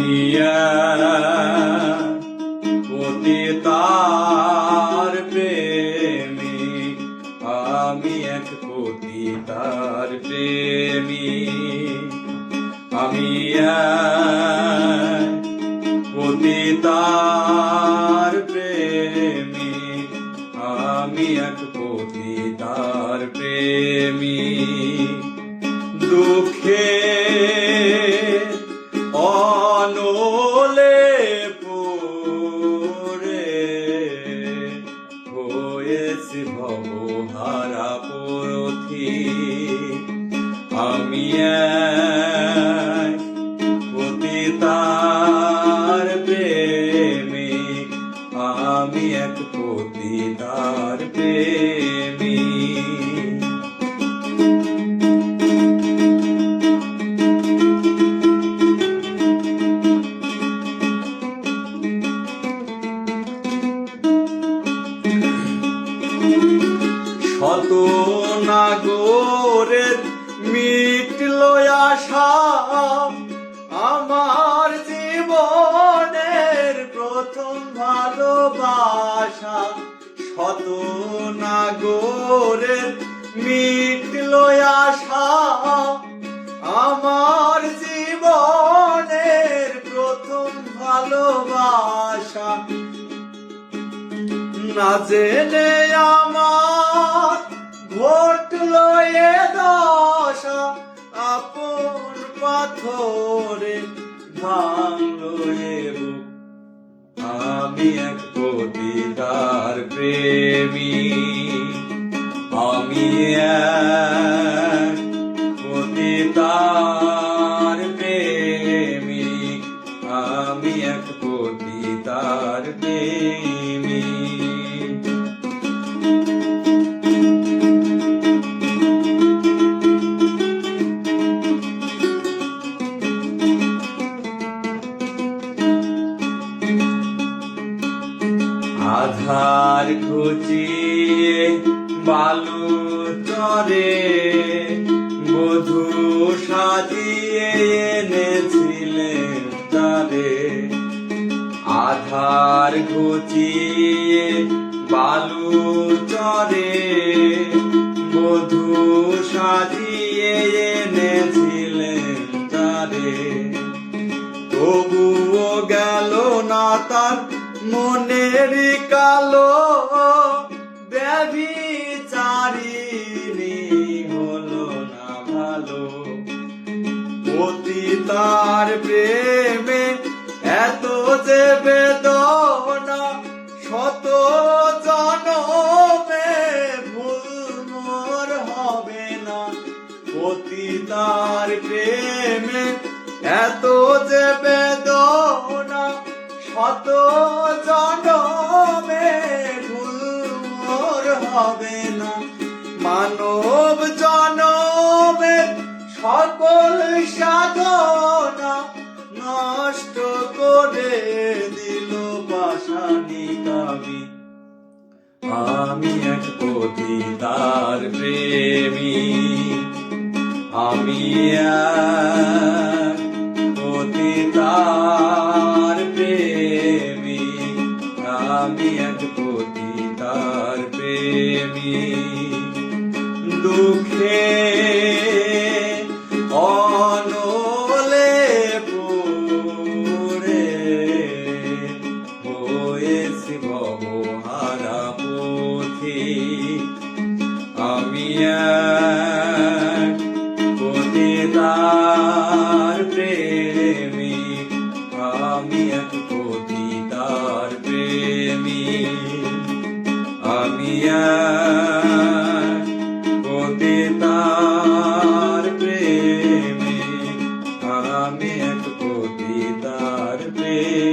আমি পতিতার প্রেমিক, আমি এক পতিতার প্রেমিক, আমি পতিতার প্রেমিক, আমি এক পতিতার প্রেমিক। দুঃখে অনলে পড়ে হয়েছি ভবহারা পথিক, আমি এক পতিতার প্রেমিক, আমি এক পতিতার প্রেমিক। শত নাগরের মিটল আশা, আমার জীবনের প্রথম ভালোবাসা। শত নাগরের মিটল আশা, আমার জীবনের প্রথম ভালোবাসা। না জেনে আমার ঘটল এ দশা, আপন পাথরে ভাঙলো এ বুক, আমি এক পতিতার প্রেমিক, আমি এক পতিতার প্রেমিক, আমি এক পতিতার প্রেমিক। আধার খুঁজিয়ে বালু চরে বধূ সাজিয়ে এনেছিলেন তারে। আধার খুঁজিয়ে বালু চরে বধূ সাজিয়ে এনেছিলেন তারে। তবুও গেল না তার মনেরই কালো, ব্যভিচারিণী হলো না ভালো। পতিতার প্রেমে এত যে বেদনা, শত জনমে ভুল মোর হবে না। পতিতার প্রেমে এত যে বেদনা, শত জনমে ভুল মোর হবে না। মানব জনমে সকল সাধনা নষ্ট করে দিল পাষাণী কামি, আমি এক পতিতার প্রেমিক, আমি এক পতিতার প্রেমিক, আমি এক পতিতার প্রেমিক। দুঃখে অনলে পড়ে হয়েছি ভবহারা পথিক, আমি এক পতিতার প্রেমিক, আমি এক পতিতার প্রেমিক, আমি এক পতিতার প্রেমিক, আমি এক পতিতার প্রেমিক।